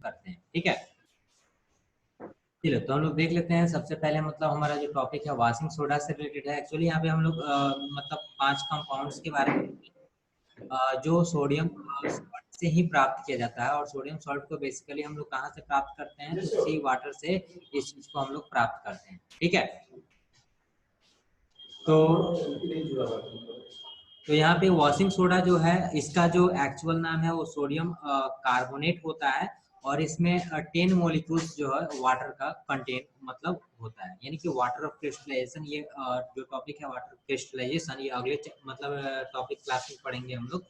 करते हैं। ठीक है, चलो तो हम लोग देख लेते हैं। सबसे पहले मतलब हमारा जो टॉपिक है वॉशिंग सोडा से रिलेटेड है। एक्चुअली यहाँ पे हम लोग मतलब 5 कंपाउंड्स के बारे में जो सोडियम सॉल्ट से ही प्राप्त किया जाता है, और सोडियम सॉल्ट को बेसिकली हम लोग कहाँ से प्राप्त करते हैं, तो सी वाटर से इस चीज को हम लोग प्राप्त करते हैं। ठीक है, तो यहाँ पे वॉशिंग सोडा जो है, इसका जो एक्चुअल नाम है वो सोडियम कार्बोनेट होता है, और इसमें 10 मॉलिक्यूल्स जो है वाटर का कंटेन मतलब होता है, यानी कि वाटर ऑफ क्रिस्टलाइजेशन। ये जो टॉपिक है वाटर क्रिस्टलाइजेशन, ये अगले मतलब टॉपिक क्लास में पढ़ेंगे हम लोग।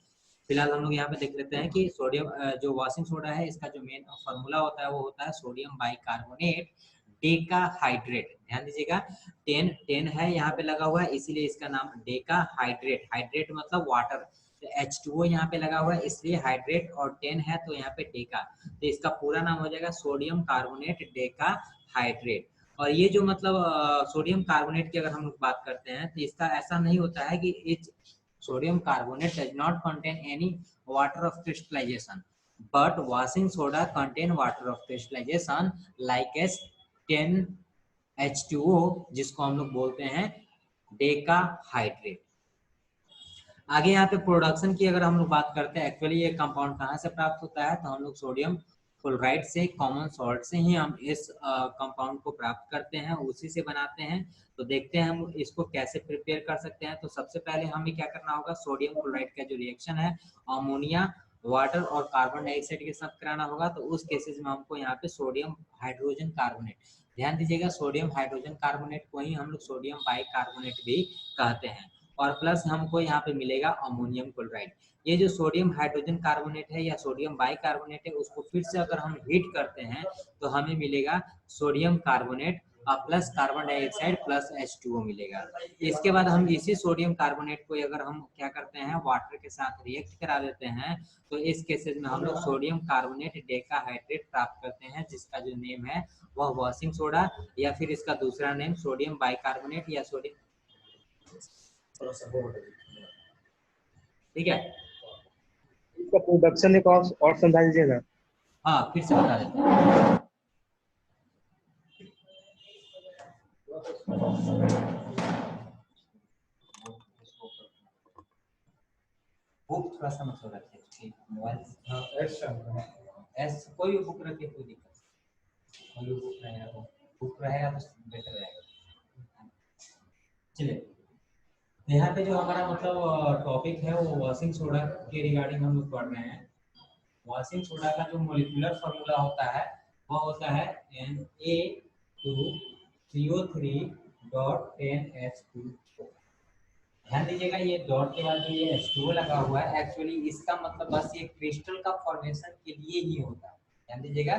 फिलहाल हम लोग यहाँ पे देख लेते हैं कि सोडियम जो वॉशिंग सोडा है, इसका जो मेन फॉर्मूला होता है वो होता है सोडियम बाइकार्बोनेट डेका हाइड्रेट। ध्यान दीजिएगा, 10 है यहाँ पे लगा हुआ है, इसीलिए इसका नाम डेका हाइड्रेट। हाइड्रेट मतलब वाटर, H2O यहाँ पे लगा हुआ है इसलिए हाइड्रेट, और 10 है तो यहाँ पे डेका, तो इसका पूरा नाम हो जाएगा सोडियम कार्बोनेट डेका हाइड्रेट। और ये जो मतलब सोडियम कार्बोनेट की अगर हम लोग बात करते हैं, तो इसका ऐसा नहीं होता है कि each sodium carbonate does not contain any water of crystallisation, but washing soda contain water of crystallisation like as 10H2O, जिसको हम लोग बोलते हैं डेका हाइड्रेट। आगे यहाँ पे प्रोडक्शन की अगर हम लोग बात करते हैं, एक्चुअली ये कंपाउंड कहाँ से प्राप्त होता है, तो हम लोग सोडियम क्लोराइड से, कॉमन सॉल्ट से ही हम इस कंपाउंड को प्राप्त करते हैं, उसी से बनाते हैं। तो देखते हैं हम इसको कैसे प्रिपेयर कर सकते हैं। तो सबसे पहले हमें क्या करना होगा, सोडियम क्लोराइड का जो रिएक्शन है अमोनिया, वाटर और कार्बन डाइऑक्साइड के साथ कराना होगा। तो उस केसेस में हमको यहाँ पे सोडियम हाइड्रोजन कार्बोनेट, ध्यान दीजिएगा सोडियम हाइड्रोजन कार्बोनेट को ही हम लोग सोडियम बाइकार्बोनेट भी कहते हैं, और प्लस हमको यहाँ पे मिलेगा अमोनियम क्लोराइड। ये जो सोडियम हाइड्रोजन कार्बोनेट है या सोडियम बाइकार्बोनेट है, उसको फिर से अगर हम हीट करते हैं तो हमें मिलेगा sodium carbonate plus carbon dioxide plus H2O मिलेगा। इसके बाद हम इसी सोडियम कार्बोनेट को अगर हम क्या करते हैं, वाटर के साथ रिएक्ट करा देते हैं, तो इस केसेस में हम लोग सोडियम कार्बोनेट डेकाहाइड्रेट प्राप्त करते हैं, जिसका जो नेम है वह वॉशिंग सोडा, या फिर इसका दूसरा नेम सोडियम बाइकार्बोनेट या सोडियम। ठीक है, इसका प्रोडक्शन एक और समझा दीजिएगा। हाँ फिर से बता देते हैं। बुक थोड़ा सा मतलब रखिए, मोबाइल एस कोई भी बुक रखिए, कोई दिक्कत नहीं, कोई बुक रहेगा तो बुक रहेगा तो बेटर रहेगा। चलिए, यहाँ पे जो हमारा मतलब टॉपिक है वो वॉशिंग सोडा के रिगार्डिंग हम लोग पढ़ रहे हैं। वॉशिंग सोडा का जो मोलिकुलर फॉर्मूला होता है वह होता है Na2CO3.10H2O। ध्यान दीजिएगा, ये डॉट के बाद जो ये H2O लगा हुआ है, एक्चुअली इसका मतलब बस ये क्रिस्टल का फॉर्मेशन के लिए ही होता है। ध्यान दीजिएगा,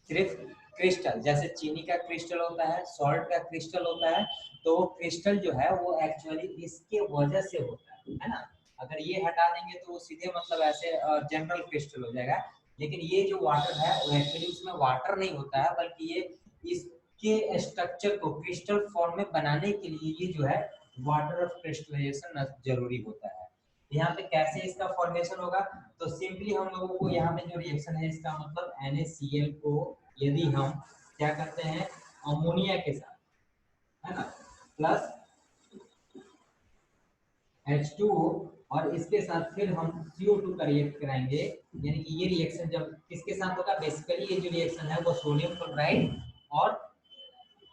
सिर्फ क्रिस्टल, जैसे चीनी का क्रिस्टल होता है, सॉल्ट का क्रिस्टल होता है, तो वो क्रिस्टल जो है वो एक्चुअली इसके वजह से होता है ना। अगर ये हटा देंगे तो वो सीधे मतलब ऐसे जनरल क्रिस्टल हो जाएगा, लेकिन ये जो वाटर है वो एक्चुअली उसमें वाटर नहीं होता है, बल्कि ये इसके स्ट्रक्चर को क्रिस्टल फॉर्म में बनाने के लिए ये जो है वाटर ऑफ क्रिस्टलाइजेशन जरूरी होता है। यहाँ पे कैसे इसका फॉर्मेशन होगा, तो सिंपली हम लोगों को यहाँ पे जो रिएक्शन है इसका मतलब NaCl को यदि हम क्या करते हैं अमोनिया के साथ, है ना, प्लस H2O, और इसके साथ फिर हम CO2 का रिएक्ट कराएंगे, यानी कि ये रिएक्शन जब किसके साथ होगा, बेसिकली ये जो रिएक्शन है वो सोडियम क्लोराइड और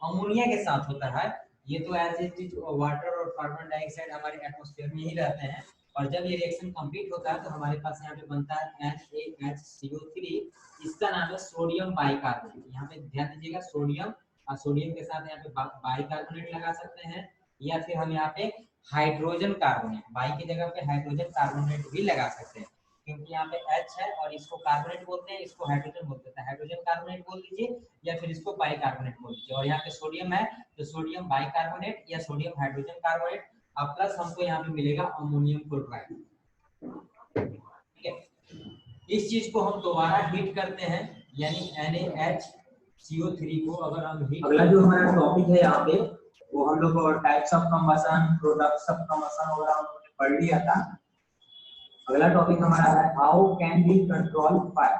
अमोनिया के साथ होता है। ये तो एज इट इज वाटर और कार्बन डाइऑक्साइड हमारे एटमॉस्फेयर में ही रहते हैं, और जब ये रिएक्शन कंप्लीट होता है तो हमारे पास यहाँ पे बनता है NaHCO3, इसका नाम है सोडियम बाइकार्बोनेट। यहाँ पे ध्यान दीजिएगा, सोडियम और सोडियम के साथ यहाँ पे बाइकार्बोनेट लगा सकते हैं, या फिर हम यहाँ पे हाइड्रोजन कार्बोनेट, बाई की जगह पे हाइड्रोजन कार्बोनेट भी लगा सकते हैं, क्योंकि यहाँ पे H है और इसको कार्बोनेट बोलते हैं, इसको हाइड्रोजन बोलते हैं, हाइड्रोजन कार्बोनेट बोल दीजिए या फिर इसको बाइकार्बोनेट बोल दीजिए। और यहाँ पे सोडियम है तो सोडियम बाइकार्बोनेट या सोडियम हाइड्रोजन कार्बोनेट, और प्लस हमको यहाँ पे मिलेगा अमोनियम क्लोराइड। ठीक है, इस चीज को हम दोबारा हीट करते हैं, यानी NaHCO3 को अगर हम हीट, अगला जो हमारा टॉपिक है यहाँ पे वो हम लोग types of combustion, products of combustion वगैरह हम लोग पढ़ लिया था। अगला टॉपिक हमारा है how can we control fire.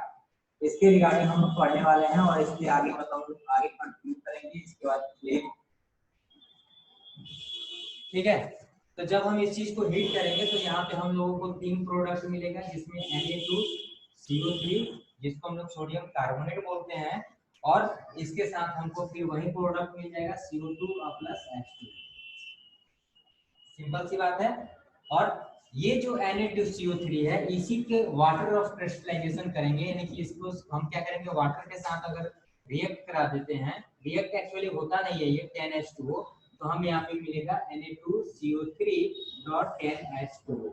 इसके रिगार्डिंग हम लोग पढ़ने वाले हैं और इसके आगे आगे कंटिन्यू करेंगे इसके बाद ठीक है। तो जब हम इस चीज को हीट करेंगे तो यहाँ पे हम लोगों को 3 प्रोडक्ट मिलेगा, जिसमें Na2CO3 जिसको हम लोग सोडियम कार्बोनेट बोलते हैं, और इसके साथ हमको फिर वही प्रोडक्ट मिल जाएगा CO2 प्लस H2। सिंपल सी बात है। और ये जो Na2CO3 है इसी के वाटर ऑफ क्रिस्टलाइजेशन करेंगे, यानी कि इसको हम क्या करेंगे, वाटर के साथ अगर रिएक्ट करा देते हैं, रिएक्ट एक्चुअली होता नहीं है ये 10H2O, तो हम यहाँ पे मिलेगा Na2CO3.10H2O।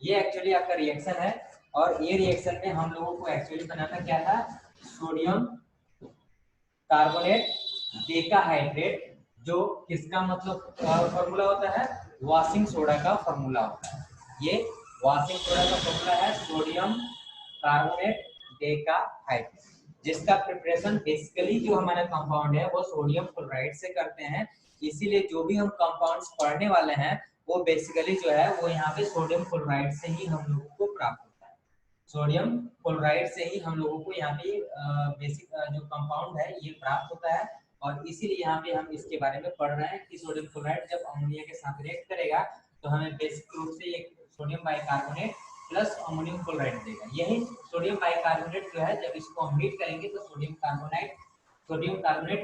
ये एक्चुअली आपका रिएक्शन है, और ये रिएक्शन में हम लोगों को एक्चुअली बनाना क्या था, सोडियम कार्बोनेट डेकाहाइड्रेट, जो किसका मतलब फॉर्मूला होता है, वॉशिंग सोडा का फॉर्मूला होता है। ये वॉशिंग सोडा का फॉर्मूला है सोडियम कार्बोनेट डेकाहाइड्रेट, जिसका प्रिपरेशन बेसिकली जो हमारा कंपाउंड है वो सोडियम क्लोराइड से करते हैं। इसीलिए जो भी हम कंपाउंड्स पढ़ने वाले हैं वो बेसिकली जो है वो यहाँ पे सोडियम क्लोराइड से ही हम लोगों को प्राप्त होता है। सोडियम क्लोराइड से ही हम लोगों को यहाँ पे बेसिक जो कंपाउंड है ये प्राप्त होता है, और इसीलिए यहाँ पे हम इसके बारे में पढ़ रहे हैं कि सोडियम क्लोराइड जब अमोनिया के साथ रिएक्ट करेगा तो हमें बेसिक रूप से एक sodium bicarbonate plus ammonium chloride देगा। यही सोडियम बाइकार्बोनेट जो है, जब इसको हम हीट करेंगे तो सोडियम कार्बोनेट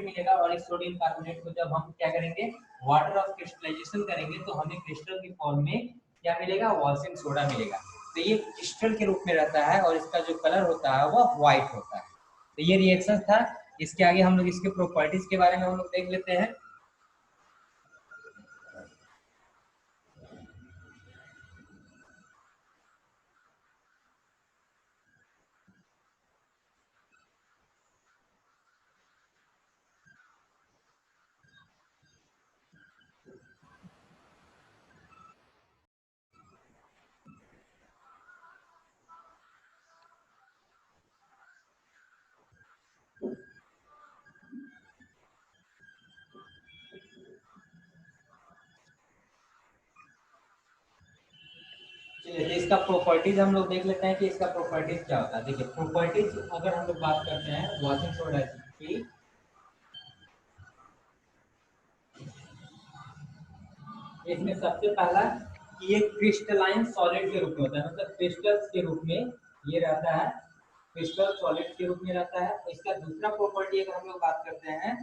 मिलेगा, और इस सोडियम कार्बोनेट को जब हम क्या करेंगे, वाटर ऑफ क्रिस्टलाइजेशन करेंगे तो हमें क्रिस्टल की फॉर्म में क्या मिलेगा, वॉशिंग सोडा मिलेगा। तो ये क्रिस्टल के रूप में रहता है और इसका जो कलर होता है वो व्हाइट होता है। तो ये रिएक्शन था। इसके आगे हम लोग इसके प्रॉपर्टीज के बारे में हम लोग देख लेते हैं। चलिए, तो इसका प्रॉपर्टीज हम लोग देख लेते हैं कि इसका प्रॉपर्टीज क्या होता है। देखिए, प्रॉपर्टीज अगर हम लोग बात करते हैं वॉशिंग सोडा की, इसमें सबसे पहला कि ये क्रिस्टलाइन सॉलिड के रूप में होता है, मतलब क्रिस्टल्स के रूप में ये रहता है, क्रिस्टल सॉलिड के रूप में रहता है। इसका दूसरा प्रॉपर्टी अगर हम लोग बात करते हैं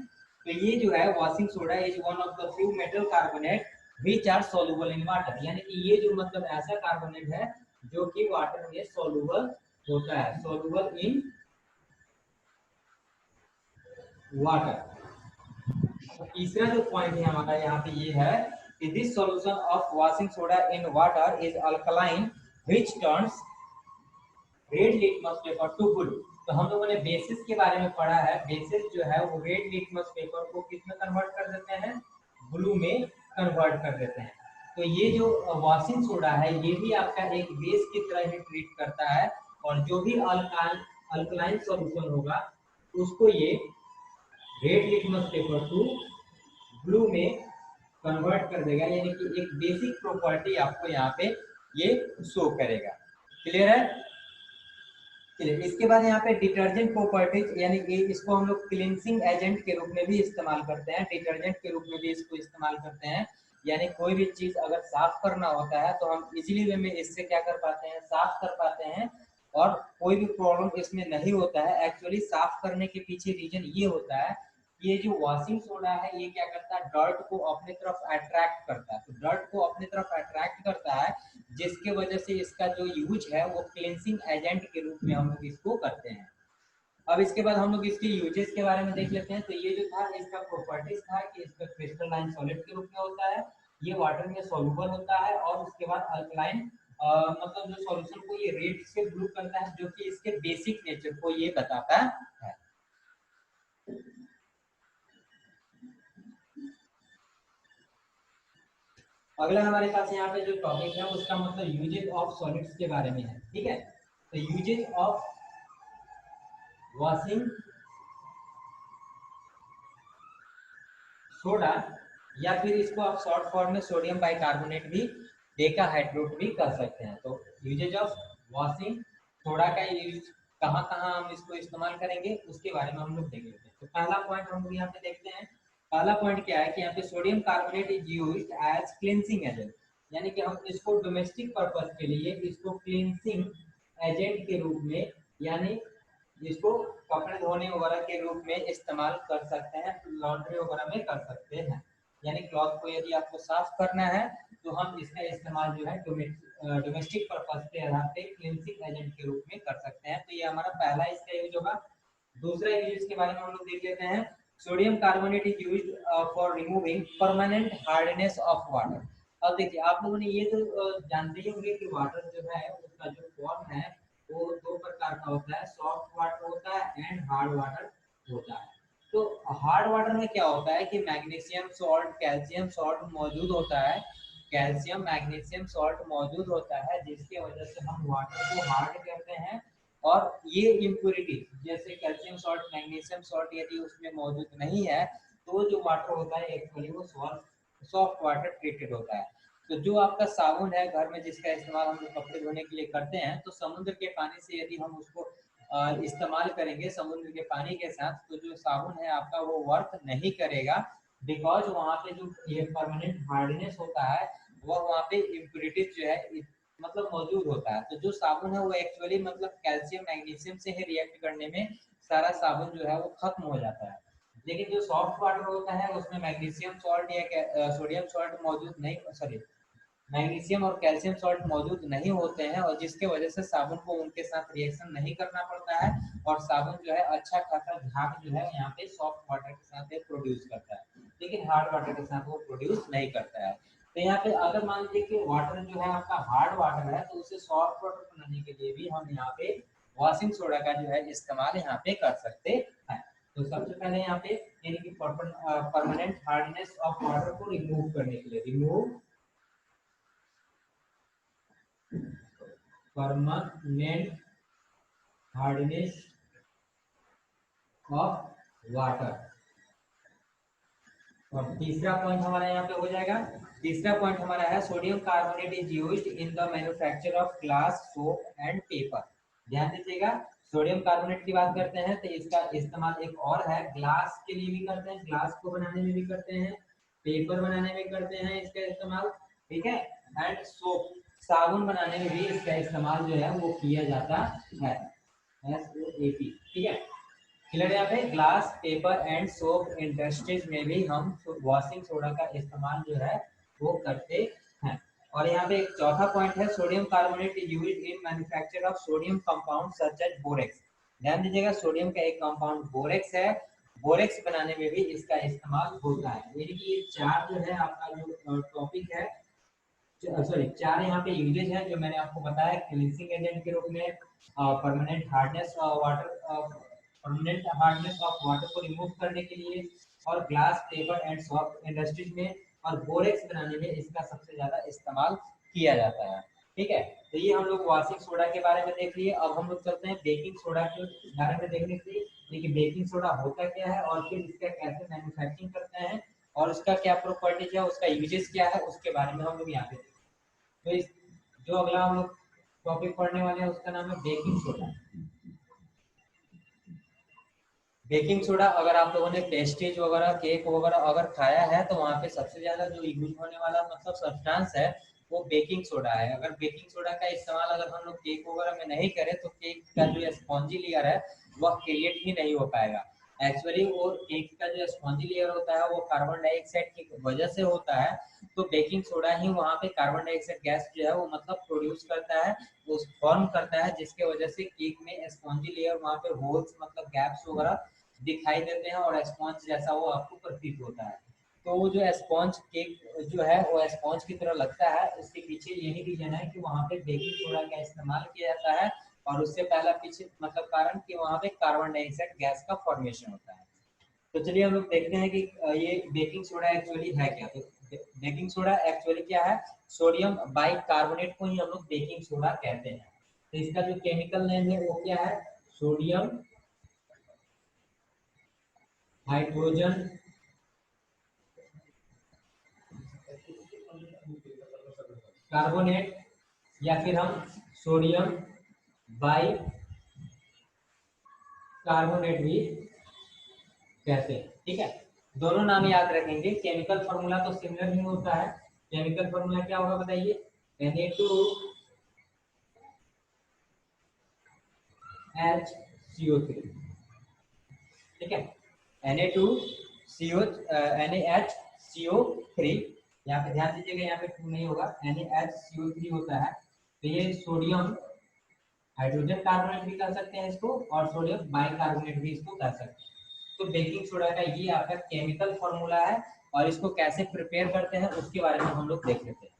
तो ये जो है washing soda is one of the few metal carbonate which are soluble in water, यानी कि ये जो मतलब ऐसा कार्बोनेट है जो कि वाटर में सॉल्युबल होता है, सॉल्युबल इन वाटर। तीसरा जो पॉइंट है हमारा यहाँ पे ये है कि this solution of washing soda in water is alkaline which turns red litmus paper two blue. तो हम लोगों ने बेसिस के बारे में पढ़ा है, बेसिस जो है वो रेड लिटमस पेपर को किस में कन्वर्ट कर देते हैं, ब्लू में कन्वर्ट कर देते हैं। तो ये जो वॉशिंग सोडा है ये भी आपका एक बेस की तरह ही ट्रीट करता है, और जो भी अल्कलाइन सॉल्यूशन होगा उसको ये red litmus paper two blue में कन्वर्ट कर देगा, यानी कि एक बेसिक प्रॉपर्टी आपको यहाँ पे ये शो करेगा। क्लियर है। चलिए, इसके बाद यहाँ पे डिटर्जेंट प्रॉपर्टीज, यानी कि इसको हम लोग क्लींसिंग एजेंट के रूप में भी इस्तेमाल करते हैं, डिटर्जेंट के रूप में भी इसको इस्तेमाल करते हैं। यानी कोई भी चीज अगर साफ करना होता है तो हम इजीली वे में इससे क्या कर पाते हैं, साफ कर पाते हैं, और कोई भी प्रॉब्लम इसमें नहीं होता है। एक्चुअली साफ करने के पीछे रीजन ये होता है, ये जो वॉशिंग सोडा है ये क्या करता है, डर्ट को अपने तरफ अट्रैक्ट करता है। तो डर्ट को अपने तरफ अट्रैक्ट करता है, जिसके वजह से इसका जो यूज है वो क्लींसिंग एजेंट के रूप में हम लोग इसको करते हैं। अब इसके बाद हम लोग इसके यूजेस के बारे में देख लेते हैं। तो ये जो था इसका प्रॉपर्टीज था कि इसका क्रिस्टलाइन सॉलिड के रूप में होता है, ये वाटर में सॉल्युबल होता है, और उसके बाद अल्कलाइन मतलब जो सॉल्यूशन को ये रेड से ब्लू करता है, जो कि इसके बेसिक नेचर को ये बताता है। अगला हमारे पास यहाँ पे जो टॉपिक है उसका मतलब यूजेज ऑफ सॉलिड्स के बारे में है। ठीक है, तो यूजेज ऑफ वॉशिंग सोडा, या फिर इसको आप शॉर्ट फॉर्म में सोडियम बाइकार्बोनेट भी डेकाहाइड्रेट भी कर सकते हैं। तो यूजेज ऑफ वॉशिंग सोडा का यूज कहाँ कहाँ हम इसको इस्तेमाल करेंगे उसके बारे में हम लोग देख लेते हैं। तो पहला पॉइंट हम लोग यहाँ पे देखते हैं। पहला पॉइंट क्या है कि यहाँ पे sodium carbonate is used as cleansing agent, यानी कि हम इसको डोमेस्टिक पर्पज के लिए इसको क्लींजिंग एजेंट के रूप में, यानी इसको कपड़े धोने वगैरह के रूप में इस्तेमाल कर सकते हैं, लॉन्ड्री वगैरह में कर सकते हैं। यानी क्लॉथ को यदि आपको साफ करना है तो हम इसका इस्तेमाल जो है डोमेस्टिक पर्पज के आधार पे क्लींजिंग एजेंट के रूप में कर सकते हैं। तो ये हमारा पहला इसका यूज होगा। दूसरा यूज के बारे में हम लोग देख लेते हैं। Sodium carbonate is used for removing permanent hardness of water. अब देखिए आप लोगों ने ये तो जानते ही होंगे कि वाटर जो है उसका जो फॉर्म है वो दो प्रकार का होता है, सॉफ्ट वाटर होता है एंड हार्ड वाटर होता है। तो हार्ड वाटर में क्या होता है कि मैग्नीशियम सॉल्ट, कैल्शियम सॉल्ट मौजूद होता है, कैल्शियम मैग्नीशियम सॉल्ट मौजूद होता है, जिसकी वजह से हम वाटर को हार्ड कहते हैं। और ये इम्प्योरिटी जैसे कैल्शियम सॉल्ट, मैग्नीशियम सॉल्ट यदि उसमें मौजूद नहीं है तो जो वाटर होता है एक्चुअली वो सॉफ्ट वाटर ट्रीटेड होता है। तो जो आपका साबुन है घर में जिसका इस्तेमाल हम लोग कपड़े धोने के लिए करते हैं, तो समुद्र के पानी से यदि हम उसको इस्तेमाल करेंगे समुद्र के पानी के साथ, तो जो साबुन है आपका वो वर्क नहीं करेगा, बिकॉज वहाँ पे जो ये परमानेंट हार्डनेस होता है वह वहाँ पे इम्प्योरिटीज जो है मतलब मौजूद होता है। तो जो साबुन है वो एक्चुअली मतलब कैल्शियम मैग्नीशियम से ही रिएक्ट करने में सारा साबुन जो है वो खत्म हो जाता है। लेकिन जो सॉफ्ट वाटर होता है उसमें मैग्नीशियम सॉल्ट या सोडियम सॉल्ट मौजूद नहीं, सॉरी मैग्नीशियम और कैल्शियम सॉल्ट मौजूद नहीं होते हैं, और जिसके वजह से साबुन को उनके साथ रिएक्शन नहीं करना पड़ता है और साबुन जो है अच्छा खासा झाग जो है यहाँ पे सॉफ्ट वाटर के साथ प्रोड्यूस करता है, लेकिन हार्ड वाटर के साथ वो प्रोड्यूस नहीं करता है। तो यहाँ पे अगर मान लीजिए कि वाटर जो है आपका हार्ड वाटर है तो उसे सॉफ्ट वाटर बनाने के लिए भी हम यहाँ पे वॉशिंग सोडा का जो है इस्तेमाल यहाँ पे कर सकते हैं। तो सबसे पहले यहाँ पे यानी कि परमानेंट हार्डनेस ऑफ वाटर को रिमूव करने के लिए, remove permanent hardness of water. और तीसरा पॉइंट हमारा यहाँ पे हो जाएगा। तीसरा पॉइंट हमारा है sodium carbonate is used in the manufacture of glass, soap and paper. ध्यान दीजिएगा, सोडियम कार्बोनेट की बात करते हैं तो इसका इस्तेमाल एक और है, ग्लास के लिए भी करते हैं, ग्लास को बनाने में भी करते हैं, पेपर बनाने में करते हैं इसका इस्तेमाल, ठीक है, एंड सोप साबुन बनाने में भी इसका इस्तेमाल जो है वो किया जाता है, SOAP, ठीक है। क्लियर? यहाँ पे glass, paper and soap industries में भी हम वॉशिंग सोडा का इस्तेमाल जो है वो करते हैं। और यहाँ पे एक चौथा पॉइंट है, sodium carbonate is used in manufacture of sodium compound such as borax. ध्यान दीजिएगा, सोडियम का एक कंपाउंड बोरेक्स है, बोरेक्स बनाने में भी इसका इस्तेमाल होता है। यानी कि ये चार जो है आपका जो टॉपिक है, सॉरी चार यहाँ पे यूजेज है जो मैंने आपको बताया, क्लींजिंग एजेंट के रूप में, permanent hardness water, permanent hardness of water को रिमूव करने के लिए, और glass, paper and soft industries में, और बोरेक्स बनाने में इसका सबसे ज्यादा इस्तेमाल किया जाता है, ठीक है। तो ये हम लोग वॉशिंग सोडा के बारे में देख लिए। अब हम लोग चलते हैं बेकिंग सोडा के बारे में देखने के लिए। देखिए बेकिंग सोडा होता क्या है और फिर इसका कैसे मैन्युफैक्चरिंग करते हैं और उसका क्या प्रॉपर्टीज है, उसका यूजेस क्या है, उसके बारे में हम लोग यहाँ पे देखेंगे। तो इस जो अगला हम लोग टॉपिक पढ़ने वाले हैं उसका नाम है बेकिंग सोडा। बेकिंग सोडा अगर आप लोगों ने पेस्ट्रीज वगैरह, केक वगैरह अगर खाया है तो वहाँ पे सबसे ज्यादा जो यूज होने वाला मतलब सब्सटेंस है वो बेकिंग सोडा है। अगर बेकिंग सोडा का इस्तेमाल अगर हम लोग केक वगैरह में नहीं करें तो केक का जो स्पॉन्जी लेयर है वह क्रिएट ही नहीं हो पाएगा। एक्चुअली वो केक का जो स्पॉन्जी लेयर होता है वो कार्बन डाइऑक्साइड की वजह से होता है। तो बेकिंग सोडा ही वहाँ पे कार्बन डाइऑक्साइड गैस जो है वो मतलब प्रोड्यूस करता है, वो फॉर्म करता है, जिसके वजह से केक में स्पॉन्जी लेयर वहाँ पे होल्स मतलब गैप्स वगैरह दिखाई देते हैं और स्पॉन्ज जैसा वो आपको प्रतीत होता है। तो वो जो स्पॉन्ज केक जो है वो स्पॉन्ज की तरह लगता है, उसके पीछे यही रीजन है कि वहाँ पे बेकिंग सोडा का इस्तेमाल किया जाता है, और उससे पहला पीछे मतलब कारण कि वहाँ पे कार्बन डाइऑक्साइड गैस का फॉर्मेशन होता है। तो चलिए हम लोग देखते हैं कि ये बेकिंग सोडा एक्चुअली है क्या। तो बेकिंग सोडा एक्चुअली क्या है, सोडियम बाइकार्बोनेट को ही हम लोग बेकिंग सोडा कहते हैं। तो इसका जो केमिकल नेम है वो क्या है, सोडियम हाइड्रोजन कार्बोनेट, या फिर हम सोडियम बाई कार्बोनेट भी कहते हैं। ठीक है, दोनों नाम याद रखेंगे। केमिकल फॉर्मूला तो सिमिलर ही होता है। केमिकल फॉर्मूला क्या होगा बताइए? Na2HCO3। ठीक है, NaHCO3। यहाँ पे ध्यान दीजिएगा, यहाँ पे 2 नहीं होगा, NaHCO3 होता है। तो ये सोडियम हाइड्रोजन कार्बोनेट भी कह सकते हैं इसको, और सोडियम बाइकार्बोनेट भी इसको कह सकते हैं। तो बेकिंग सोडा का ये आपका केमिकल फॉर्मूला है, और इसको कैसे प्रिपेयर करते हैं उसके बारे में हम लोग देख लेते हैं।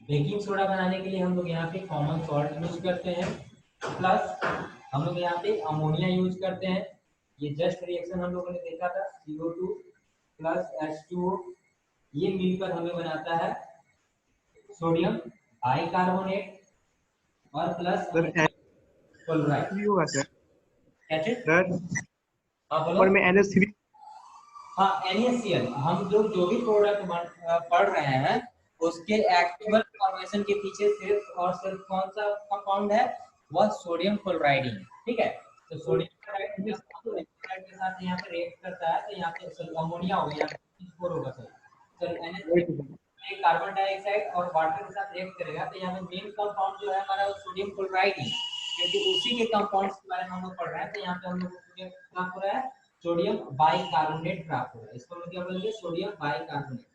बेकिंग सोडा बनाने के लिए हम लोग यहाँ पे कॉमन सॉल्ट यूज करते हैं, प्लस हम लोग यहाँ पे अमोनिया यूज करते हैं। ये जस्ट रिएक्शन हम लोगों ने देखा था, CO2 प्लस H2O, ये मिलकर हमें बनाता है सोडियम बाइकार्बोनेट और प्लस सर क्लोराइड। भी होगा सर। क्या चीज? सर हाँ बोलो। और में NH3। हाँ, NaCl। हम लोग जो भी प्रोडक्ट पढ़ रहे हैं उसके एक्टिवल फॉर्मेशन के पीछे सिर्फ और सिर्फ कौन सा कंपाउंड है? वह सोडियम क्लोराइड ही है। ठीक है, तो सोडियम क्लोराइड जब क्लोराइड के साथ यहाँ पे रिएक्ट करता है तो यहाँ पे अमोनिया हो गया, स्कोर होगा sir. Sir NH3 carbon dioxide और वाटर के साथ रिएक्ट करेगा तो यहाँ पे मेन कंपाउंड जो है हमारा सोडियम क्लोराइड ही, क्योंकि उसी के कंपाउंड्स के बारे में हम लोग पढ़ रहे हैं। तो यहाँ पे हम लोग क्या हो रहा है? सोडियम बाइकार्बोनेट प्राप्त हो रहा है। इसको हम क्या बोलेंगे? सोडियम बाइकार्बोनेट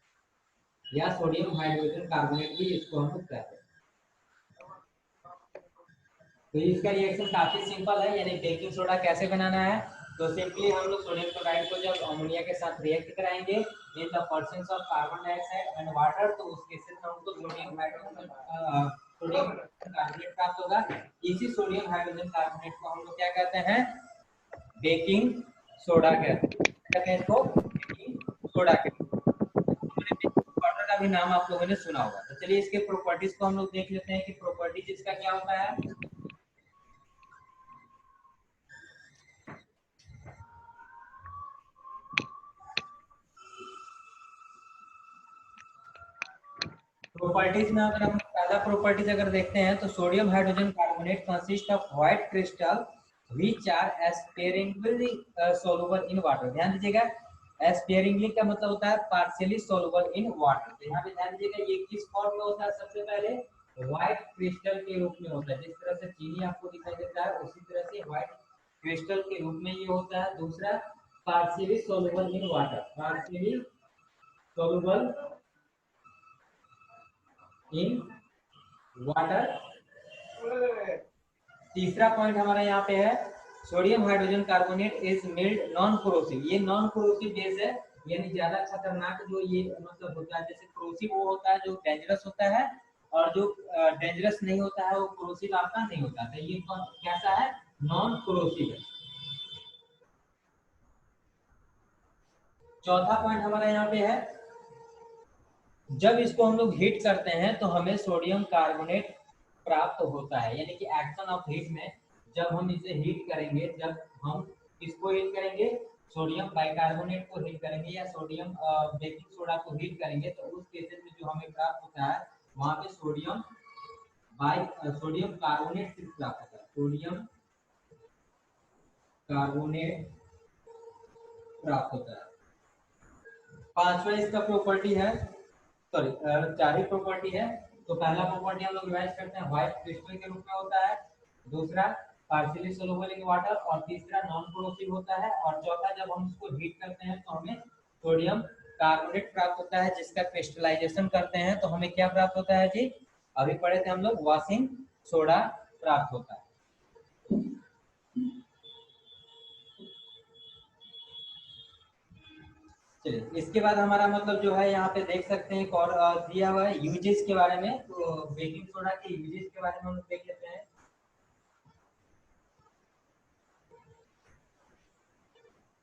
या सोडियम हाइड्रोजन कार्बोनेट भी इसको हम लोग कहते हैं। तो इसका रिएक्शन काफी सिंपल है, यानी बेकिंग सोडा कैसे बनाना है? तो सिंपली हम लोग सोडियम क्लोराइड को जब अमोनिया के साथ रिएक्ट कराएंगे in the presence of carbon dioxide and water, तो उस केस में हमको सोडियम हाइड्रोजन सोडियम कार्बोनेट प्राप्त होगा। इसी सोडियम हाइड्रोजन कार्बोनेट को हम लोग क्या कहते हैं? बेकिंग सोडा कहते हैं। इसको बेकिंग सोडा कहते हैं। वाटर का भी नाम आप लोगों ने सुना होगा। तो चलिए इसके प्रॉपर्टीज को हम लोग देख लेते हैं कि प्रॉपर्टीज इसका क्या होता है। प्रॉपर्टीज में अगर हम पहला प्रॉपर्टीज अगर देखते हैं तो sodium hydrogen carbonate consist of white crystal which are sparingly soluble in water. ध्यान दीजिएगा, एस्पेरिंगली का मतलब होता है पार्शियली सोलुबल इन वाटर। तो यहाँ पे ध्यान दीजिएगा ये किस फॉर्म में होता है? सबसे पहले व्हाइट क्रिस्टल के रूप में होता है, जिस तरह से चीनी आपको दिखाई देता है उसी तरह से व्हाइट क्रिस्टल के रूप में ये होता है। दूसरा, partially soluble in water, partially soluble in water. तीसरा पॉइंट हमारा यहाँ पे है sodium hydrogen carbonate is mild non corrosive. ये नॉन कोरोसिव बेस है, यानी ज्यादा खतरनाक जो ये मतलब होता है। जैसे कोरोसिव वो होता है जो डेंजरस होता है, और जो डेंजरस नहीं होता है वो कोरोसिव आपका नहीं होता। तो ये कैसा है? नॉन कोरोसिव है। चौथा पॉइंट हमारा यहाँ पे है जब इसको हम लोग हीट करते हैं तो हमें सोडियम कार्बोनेट प्राप्त होता है, यानी कि एक्शन ऑफ हीट में जब हम इसे हीट करेंगे, जब हम इसको हीट करेंगे, सोडियम बाइकार्बोनेट को हीट करेंगे या सोडियम बेकिंग सोडा को हीट करेंगे, तो उस केसेस में जो हमें प्राप्त होता है वहां पे सोडियम कार्बोनेट सिर्फ प्राप्त होता है, सोडियम कार्बोनेट प्राप्त होता है। पांचवा इसका प्रॉपर्टी है, सॉरी चार ही प्रॉपर्टी है। तो पहला प्रॉपर्टी हम लोग रिवाइज करते हैं, व्हाइट क्रिस्टल के रूप में होता है। दूसरा, पार्शियली सोलुबल इन वाटर। और तीसरा, नॉन कोरोसिव होता है। और चौथा, जब हम इसको हीट करते हैं तो हमें सोडियम कार्बोनेट प्राप्त होता है, जिसका क्रिस्टलाइजेशन करते हैं तो हमें क्या प्राप्त होता है जी? अभी पढ़े थे हम लोग, वॉशिंग सोडा प्राप्त होता है। चलिए इसके बाद हमारा मतलब जो है यहाँ पे देख सकते हैं और दिया हुआ है यूजेस के बारे में। तो बेकिंग सोडा के यूजेस के बारे में हम लोग देख लेते हैं।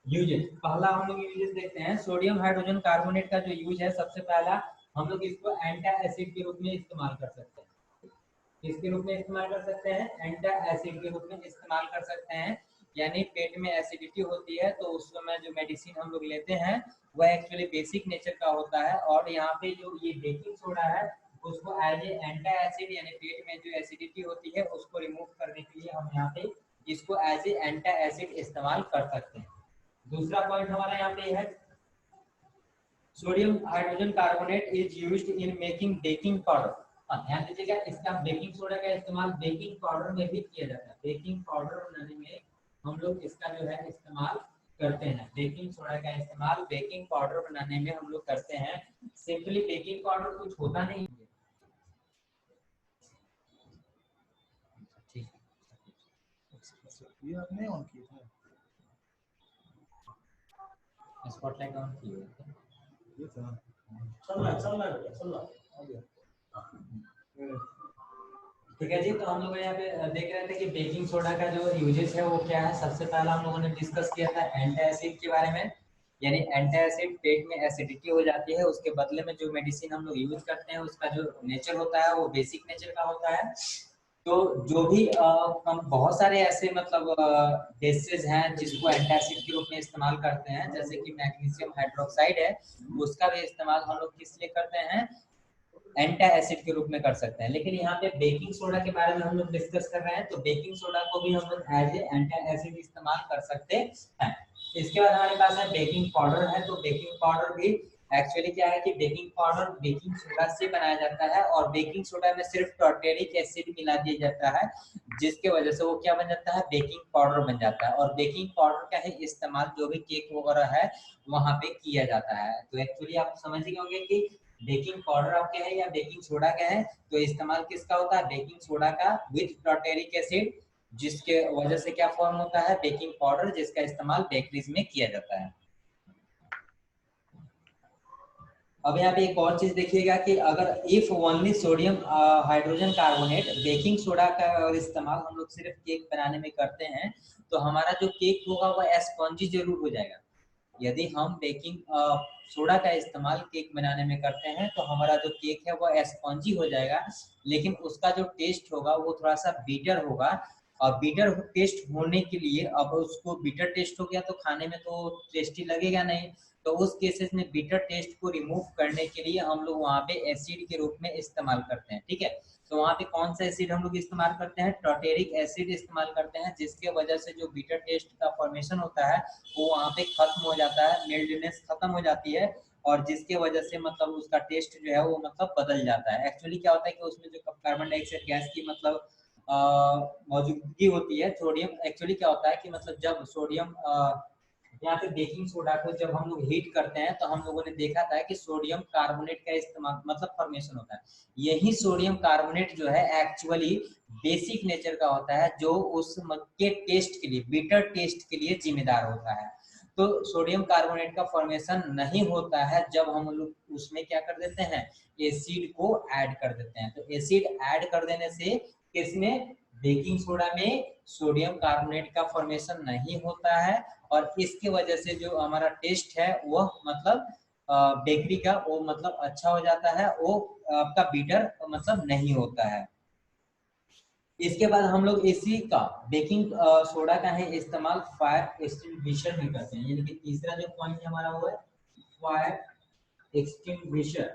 यूजेस, पहला हम लोग यूजेस देखते हैं सोडियम हाइड्रोजन कार्बोनेट का जो यूज है, सबसे पहला हम लोग इसको एंटा एसिड के रूप में इस्तेमाल कर सकते हैं। किसके रूप में इस्तेमाल कर सकते हैं? एंटा एसिड के रूप में इस्तेमाल कर सकते हैं। यानी पेट में एसिडिटी होती है तो उस समय जो मेडिसिन हम लोग लेते हैं वह एक्चुअली बेसिक नेचर का होता है। और यहाँ पे जो ये बेकिंग सोडा है उसको एज ए एंटी एसिड यानी पेट में जो एसिडिटी होती है उसको रिमूव करने के लिए हम यहाँ पे इसको एज ए एंटी एसिड इस्तेमाल कर सकते हैं। दूसरा पॉइंट हमारा यहाँ पे है sodium hydrogen carbonate is used in making baking powder. ध्यान दीजिएगा, इसका बेकिंग सोडा का इस्तेमाल बेकिंग पाउडर में भी किया जाता है। बेकिंग पाउडर बनाने में हम लोग इसका जो है इस्तेमाल करते हैं। बेकिंग सोडा का इस्तेमाल बेकिंग पाउडर बनाने में हम लोग करते हैं। सिंपली बेकिंग पाउडर कुछ होता नहीं है। ठीक ये आपने ऑन किया है, स्पॉटलाइट ऑन की है ये था चल रहा आ गया। ठीक है जी। तो हम लोग यहाँ पे देख रहे थे कि बेकिंग सोडा का जो यूजेस है वो क्या है। सबसे पहला हम लोगों ने डिस्कस किया था एंटी एसिड के बारे में, यानी एंटी एसिड पेट में एसिडिटी हो जाती है उसके बदले में जो मेडिसिन हम लोग यूज करते हैं उसका जो नेचर होता है वो बेसिक नेचर का होता है। तो जो भी हम बहुत सारे ऐसे मतलब बेसेस हैं जिसको एंटी एसिड के रूप में इस्तेमाल करते हैं, जैसे कि मैग्नीशियम हाइड्रोक्साइड है, उसका भी इस्तेमाल हम लोग किस लिए करते हैं, एंटी एसिड के रूप में कर सकते हैं। लेकिन यहाँ पे बेकिंग सोडा के बारे में हम लोग डिस्कस कर रहे हैं, तो बेकिंग सोडा को भी हम लोग एज ए एंटी एसिड इस्तेमाल कर सकते हैं। इसके बाद हमारे पास है बेकिंग पाउडर है। तो बेकिंग पाउडर भी एक्चुअली क्या है कि बेकिंग पाउडर बेकिंग सोडा से बनाया जाता है और बेकिंग सोडा में सिर्फ टार्टेरिक एसिड मिला दिया जाता है, जिसके वजह से वो क्या बन जाता है, बेकिंग पाउडर बन जाता है। और बेकिंग पाउडर का ही इस्तेमाल जो भी केक वगैरह है वहां पे किया जाता है। तो एक्चुअली आप समझ गए होंगे कि बेकिंग पाउडर आपके है या बेकिंग सोडा का है, तो इस्तेमाल किसका होता है, बेकिंग सोडा का विद टार्टेरिक एसिड, जिसके वजह से क्या फॉर्म होता है, बेकिंग पाउडर, जिसका इस्तेमाल बेकरीज में किया जाता है। अब यहाँ पे एक और चीज देखिएगा कि अगर if only sodium hydrogen carbonate, baking soda का अगर इस्तेमाल हम लोग सिर्फ केक बनाने में करते हैं तो हमारा जो केक होगा वह स्पॉन्जी जरूर हो जाएगा। यदि हम बेकिंग सोडा का इस्तेमाल केक बनाने में करते हैं तो हमारा जो केक है वो स्पॉन्जी हो जाएगा, लेकिन उसका जो टेस्ट होगा वो थोड़ा सा बीटर होगा। और बीटर टेस्ट होने के लिए, अब उसको बीटर टेस्ट हो गया तो खाने में तो टेस्टी लगेगा नहीं, तो उस केसेस में बीटर टेस्ट को रिमूव करने के लिए हम लोग वहाँ पे एसिड के रूप में इस्तेमाल करते हैं। ठीक है, तो वहाँ पे कौन सा एसिड हम लोग इस्तेमाल करते हैं, टार्टेरिक एसिड इस्तेमाल करते हैं, जिसके वजह से जो बीटर टेस्ट का फॉर्मेशन होता है वो वहाँ पे खत्म हो जाता है, मिल्डनेस खत्म हो जाती है, और जिसके वजह से मतलब उसका टेस्ट जो है वो मतलब बदल जाता है। एक्चुअली क्या होता है कि उसमें जो कार्बन डाइऑक्साइड गैस की मतलब मौजूदगी होती है, सोडियम, एक्चुअली क्या होता है कि मतलब जब सोडियम यहाँ पे बेकिंग सोडा को जब हम लोग हीट करते हैं तो हम लोगों ने देखा था कि सोडियम कार्बोनेट का इस्तेमाल मतलब फॉर्मेशन होता है। यही सोडियम कार्बोनेट जो है एक्चुअली बेसिक नेचर का होता है, जो उस के टेस्ट के लिए, बीटर टेस्ट के लिए जिम्मेदार होता है। तो सोडियम कार्बोनेट का फॉर्मेशन नहीं होता है जब हम लोग उसमें क्या कर देते हैं, एसिड को ऐड कर देते हैं। तो एसिड ऐड कर देने से किसमें, बेकिंग सोडा में सोडियम कार्बोनेट का फॉर्मेशन नहीं होता है, और इसके वजह से जो हमारा टेस्ट है वह मतलब बेकरी का वो मतलब अच्छा हो जाता है, वो आपका बीटर मतलब नहीं होता है। इसके बाद हम लोग इसी का बेकिंग सोडा का है इस्तेमाल फायर एक्सटिंग्विशर में करते हैं। यानी कि तीसरा जो पॉइंट हमारा वो है फायर एक्सटिंग्विशर।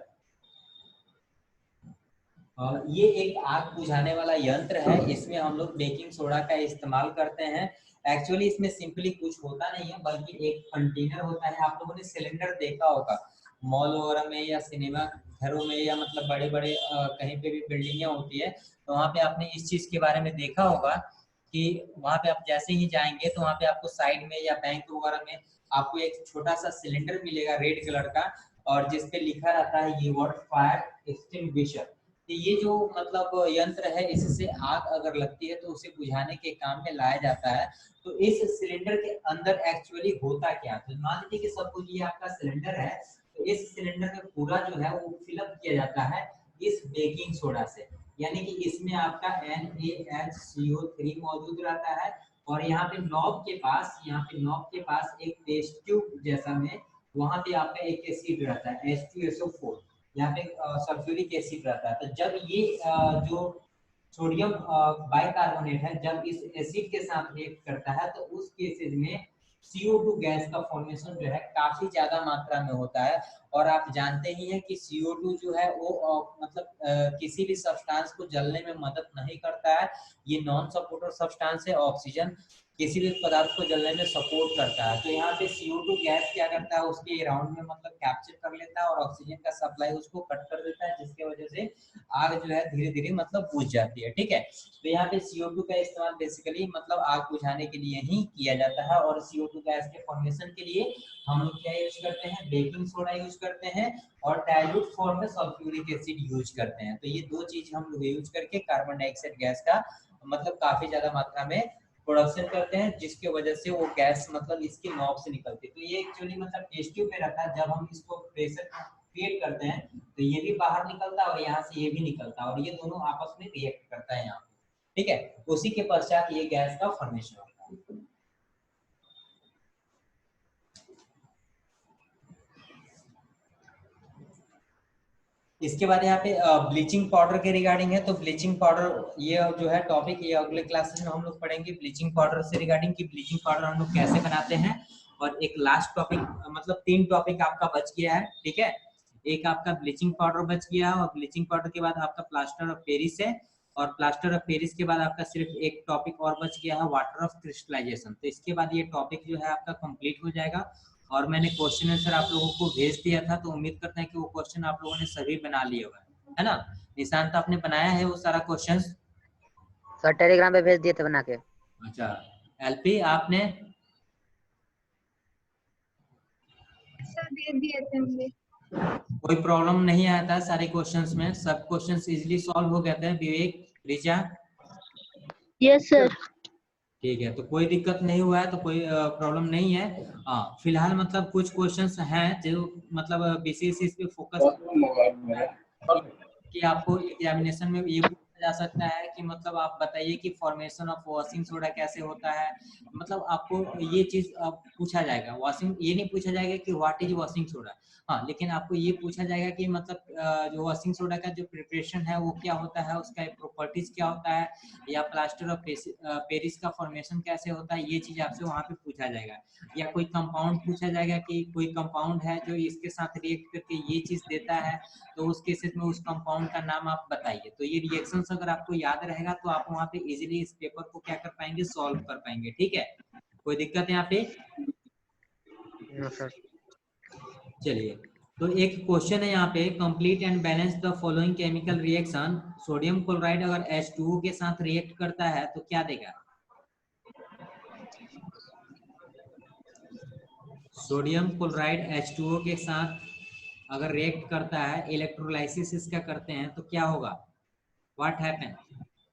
ये एक आग बुझाने वाला यंत्र है, इसमें हम लोग बेकिंग सोडा का इस्तेमाल करते हैं। एक्चुअली इसमें सिंपली कुछ होता नहीं है, बल्कि एक कंटेनर होता है। आप लोगों ने सिलेंडर देखा होगा मॉल वगैरह में या सिनेमा घरों में, या मतलब बड़े बड़े कहीं पे भी बिल्डिंगें होती है तो वहाँ पे आपने इस चीज के बारे में देखा होगा कि वहाँ पे आप जैसे ही जाएंगे तो वहाँ पे आपको साइड में या बैंक वगैरह में आपको एक छोटा सा सिलेंडर मिलेगा रेड कलर का, और जिसपे लिखा रहता है ये वर्ड फायर एक्सटिंग्विशर। तो ये जो मतलब यंत्र है, इससे आग अगर लगती है तो उसे बुझाने के काम में लाया जाता है। तो इस सिलेंडर के अंदर एक्चुअली होता क्या, तो मान लीजिए कि सब कुछ ये आपका सिलेंडर है, तो इस सिलेंडर में पूरा जो है वो फिलअप किया जाता है इस बेकिंग सोडा से। यानी कि इसमें आपका NaHCO3 मौजूद रहता है, और यहाँ पे नॉब के पास एक टेस्ट ट्यूब जैसा में वहां पे आपका एक एसिड रहता है H2SO4, यहाँ पे सल्फ्यूरिक एसिड रहता है। तो जब ये जो सोडियम बाइकार्बोनेट है, जब इस एसिड के साथ रिएक्ट करता है तो उस केसेस में CO2 गैस का फॉर्मेशन जो है काफी ज्यादा मात्रा में होता है। और आप जानते ही हैं कि CO2 जो है वो मतलब किसी भी सब्सटेंस को जलने में मदद नहीं करता है। ये नॉन सपोर्टर सब्सटेंस है। ऑक्सीजन किसी भी पदार्थ को जलने में सपोर्ट करता है। तो यहाँ पे CO2 गैस क्या करता है, उसके अराउंड में मतलब कैप्चर कर लेता है और ऑक्सीजन का सप्लाई उसको कट कर देता है, जिसकी वजह से आग जो है धीरे धीरे मतलब बुझ जाती है। ठीक है, तो यहाँ पे CO2 का इस्तेमाल बेसिकली मतलब आग बुझाने के लिए ही किया जाता है। और CO2 गैस के फॉर्मेशन के लिए हम लोग क्या यूज करते हैं, बेकिंग सोडा यूज करते हैं और डाइल्यूट फॉर्म में सल्फ्यूरिक एसिड यूज करते हैं। तो ये दो चीज हम लोग यूज करके कार्बन डाइऑक्साइड गैस का मतलब काफी ज्यादा मात्रा में प्रोडक्शन करते हैं, जिसकी वजह से वो गैस मतलब इसकी नॉब से निकलती है। तो ये एक्चुअली मतलब टेस्ट ट्यूब में रहता है, जब हम इसको प्रेशर क्रिएट करते हैं तो ये भी बाहर निकलता है और यहाँ से ये भी निकलता है और ये दोनों आपस में रिएक्ट करता है यहाँ पे। ठीक है, उसी के पश्चात ये गैस का फॉर्मेशन होता है। इसके बाद यहाँ पे ब्लीचिंग पाउडर के रिगार्डिंग है। तो ब्लीचिंग पाउडर ये जो है टॉपिक, ये अगले क्लासेस में हम लोग पढ़ेंगे ब्लीचिंग पाउडर से रिगार्डिंग कि ब्लीचिंग पाउडर हम लोग कैसे बनाते हैं। और एक लास्ट टॉपिक मतलब 3 टॉपिक आपका बच गया है। ठीक है, एक आपका ब्लीचिंग पाउडर बच गया और ब्लीचिंग पाउडर के बाद आपका प्लास्टर ऑफ पेरिस है और प्लास्टर ऑफ पेरिस के बाद आपका सिर्फ एक टॉपिक और बच गया है, वाटर ऑफ क्रिस्टलाइजेशन। तो इसके बाद ये टॉपिक जो है आपका कंप्लीट हो जाएगा। और मैंने क्वेश्चन आंसर आप लोगों को भेज दिया था, तो उम्मीद करते हैं कि वो क्वेश्चन आप लोगों ने सभी बना लिए होगा, है ना। निशांत आपने बनाया है वो सारा क्वेश्चन? सर टेलीग्राम पे भेज दिए थे बना के। अच्छा, एलपी आपने? सर दे दिए थे मुझे। कोई प्रॉब्लम नहीं आया था सारे क्वेश्चंस में? सब क्वेश्चंस इजीली सॉल्व हो गए थे? विवेक, रिचा? Yes sir. ठीक है, तो कोई दिक्कत नहीं हुआ है, तो कोई प्रॉब्लम नहीं है। हाँ, फिलहाल मतलब कुछ क्वेश्चंस हैं जो मतलब विशेष इस पे फोकस कि आपको एग्जामिनेशन में ये पूछा जा सकता है कि मतलब आप बताइए कि फॉर्मेशन ऑफ वॉशिंग सोडा कैसे होता है। मतलब आपको ये चीज पूछा जाएगा। वॉशिंग ये नहीं पूछा जाएगा कि व्हाट इज वॉशिंग सोडा, हाँ, लेकिन आपको ये पूछा जाएगा कि मतलब जो वॉशिंग सोडा का जो प्रिपरेशन है वो क्या होता है, उसका प्रॉपर्टीज क्या होता है, या प्लास्टर ऑफ पेरिस का फॉर्मेशन कैसे होता है, ये चीज आपसे वहाँ पे पूछा जाएगा। या कोई कंपाउंड पूछा जाएगा कि कोई कंपाउंड है जो इसके साथ रिएक्ट करके ये चीज देता है, तो उस केसेस में उस कंपाउंड का नाम आप बताइए। तो ये रिएक्शंस अगर आपको याद रहेगा तो आप वहाँ पे इजीली इस पेपर को क्या कर पाएंगे, सॉल्व कर पाएंगे। ठीक है, कोई दिक्कत है यहाँ पे? चलिए, तो एक क्वेश्चन है यहाँ पे, complete and balance the following chemical reaction. Sodium chloride अगर H2O के साथ रिएक्ट करता है तो क्या देगा? सोडियम क्लोराइड H2O के साथ अगर रिएक्ट करता है, इलेक्ट्रोलाइसिस इसका करते हैं, तो क्या होगा? What happen?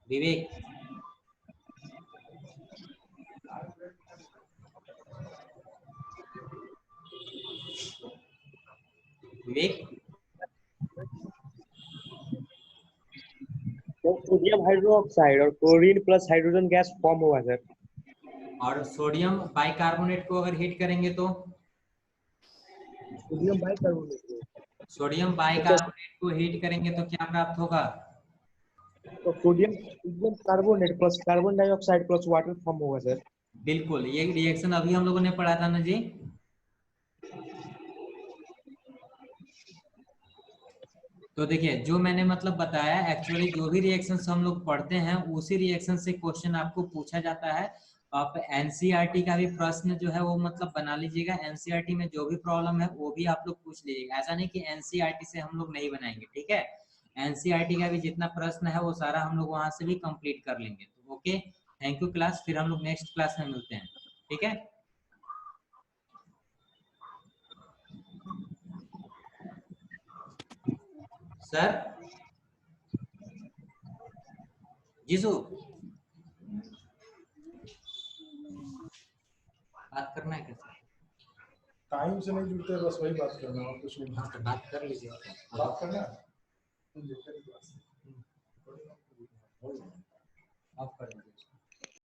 विवेक? विवेक? तो सोडियम हाइड्रोक्साइड और chlorine plus hydrogen gas form हुआ सर। और सोडियम बाइकार्बोनेट को अगर हीट करेंगे तो? Sodium bicarbonate. सोडियम बाइकार्बोनेट को हीट करेंगे तो क्या प्राप्त होगा? तो sodium carbonate plus carbon dioxide plus water form होगा सर। बिल्कुल, ये रिएक्शन अभी हम लोगों ने पढ़ा था ना जी। तो देखिए, जो मैंने मतलब बताया, एक्चुअली जो भी रिएक्शंस हम लोग पढ़ते हैं उसी रिएक्शन से क्वेश्चन आपको पूछा जाता है। आप एनसीईआरटी का भी प्रश्न जो है वो मतलब बना लीजिएगा। एनसीईआरटी में जो भी प्रॉब्लम है वो भी आप लोग पूछ लीजिएगा। ऐसा नहीं कि एनसीईआरटी से हम लोग नहीं बनाएंगे, ठीक है। एनसीईआरटी का भी जितना प्रश्न है वो सारा हम लोग वहां से भी कंप्लीट कर लेंगे। तो ओके, थैंक यू क्लास, फिर हम लोग नेक्स्ट क्लास में मिलते हैं, ठीक है। सर जीसू, बात करना है कैसे? टाइम से नहीं जुड़ते, बस वही बात करना है और कुछ नहीं। बात कर लीजिए, बात करना है। ऑफ कर दीजिए।